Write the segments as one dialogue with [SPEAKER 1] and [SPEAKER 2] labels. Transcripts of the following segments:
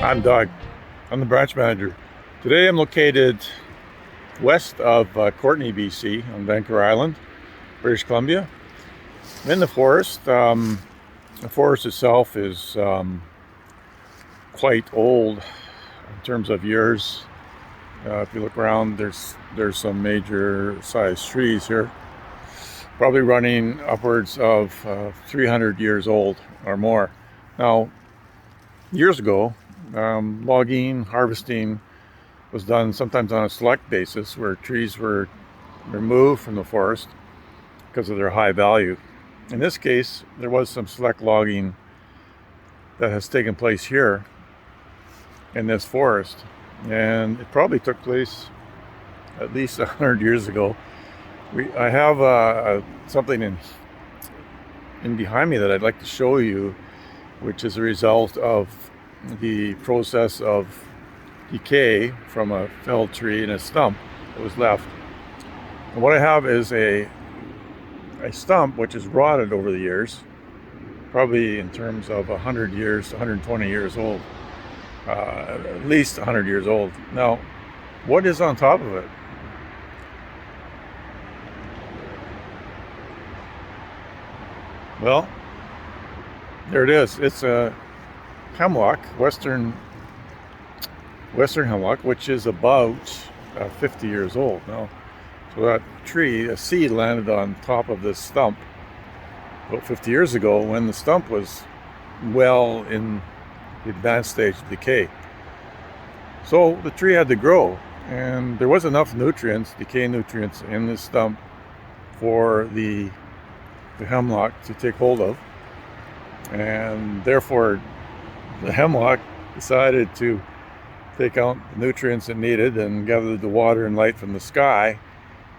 [SPEAKER 1] I'm Doug. I'm the branch manager. Today I'm located west of Courtenay, BC, on Vancouver Island, British Columbia. I'm in the forest. The forest itself is quite old in terms of years. If you look around, there's some major sized trees here, probably running upwards of 300 years old or more. Now, years ago, logging, harvesting was done sometimes on a select basis where trees were removed from the forest because of their high value. In this case, there was some select logging that has taken place here in this forest, and it probably took place at least 100 years ago. I have something in behind me that I'd like to show you, which is a result of the process of decay from a felled tree and a stump that was left. And what I have is a stump which is rotted over the years, probably in terms of 100 years, 120 years old, at least 100 years old. Now, what is on top of it? Well, there it is. It's a hemlock, western hemlock, which is about 50 years old now. So that tree, a seed landed on top of this stump about 50 years ago when the stump was well in the advanced stage of decay. So the tree had to grow, and there was enough nutrients, decay nutrients, in this stump for the hemlock to take hold of, and therefore the hemlock decided to take out the nutrients it needed and gather the water and light from the sky,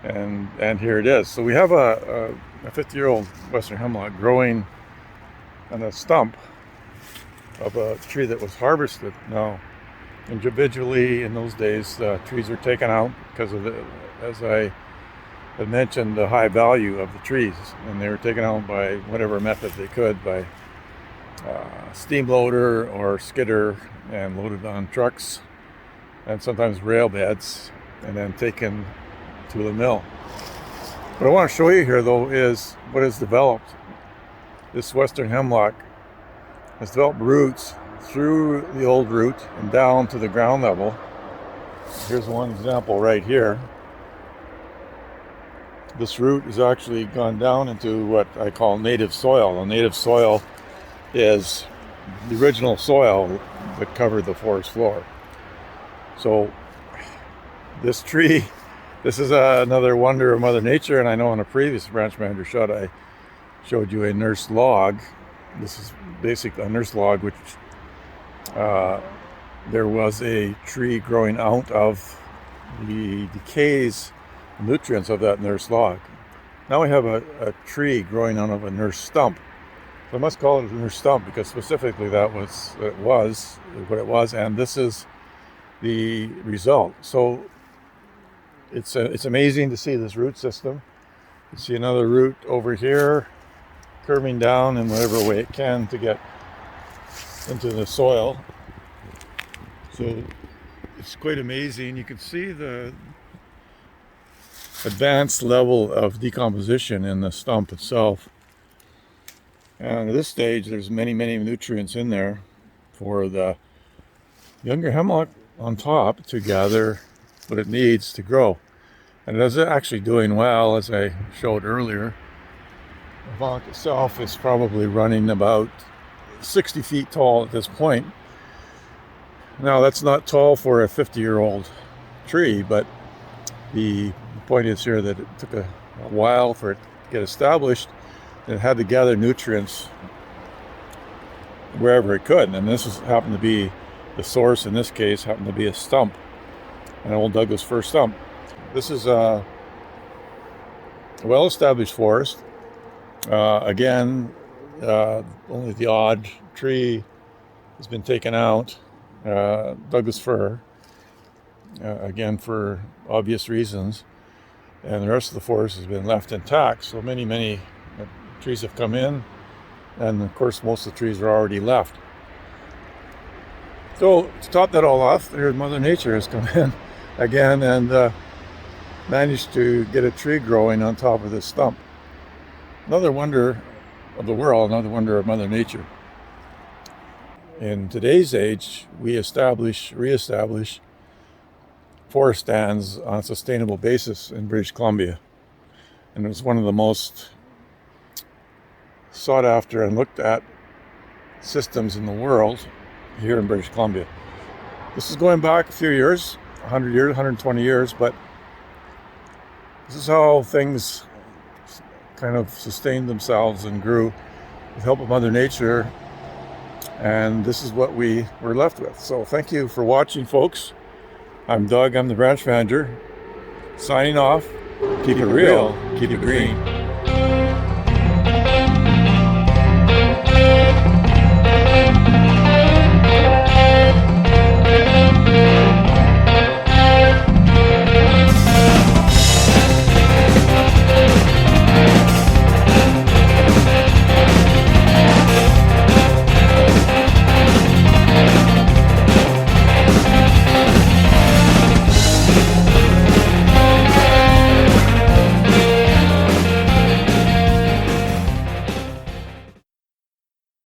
[SPEAKER 1] and here it is. So we have a 50-year-old western hemlock growing on a stump of a tree that was harvested. Now, individually in those days, trees were taken out because of as I had mentioned, the high value of the trees, and they were taken out by whatever method they could, by steam loader or skidder, and loaded on trucks and sometimes rail beds, and then taken to the mill. What I want to show you here, though, is what has developed. This western hemlock has developed roots through the old root and down to the ground level. Here's one example right here. This root has actually gone down into what I call native soil. And native soil is the original soil that covered the forest floor. So this tree, this is another wonder of Mother Nature. And I know in a previous branch manager shot, I showed you a nurse log. This is basically a nurse log, which there was a tree growing out of the decays, nutrients of that nurse log. Now we have a tree growing out of a nurse stump. So I must call it a nurse stump because specifically that was what it was, and this is the result. So it's amazing to see this root system. You see another root over here curving down in whatever way it can to get into the soil. So it's quite amazing. You can see the advanced level of decomposition in the stump itself. And at this stage, there's many nutrients in there for the younger hemlock on top to gather what it needs to grow. And it is actually doing well, as I showed earlier. The hemlock itself is probably running about 60 feet tall at this point. Now, that's not tall for a 50-year-old tree, but the point is here that it took a while for it to get established, and it had to gather nutrients wherever it could. And this happened to be the source. In this case, happened to be a stump, an old Douglas fir stump. This is a well-established forest. Again, only the odd tree has been taken out. Douglas fir, again for obvious reasons, and the rest of the forest has been left intact. So many trees have come in, and of course most of the trees are already left. So to top that all off, there's Mother Nature has come in again and managed to get a tree growing on top of this stump. Another wonder of the world, another wonder of Mother Nature. In today's age, we reestablish forest stands on a sustainable basis in British Columbia. And it was one of the most sought after and looked at systems in the world here in British Columbia. This is going back a few years, 100 years, 120 years, but this is how things kind of sustained themselves and grew with the help of Mother Nature, and this is what we were left with. So thank you for watching, folks. I'm Doug, I'm the branch manager, signing off. Keep it real, keep it green.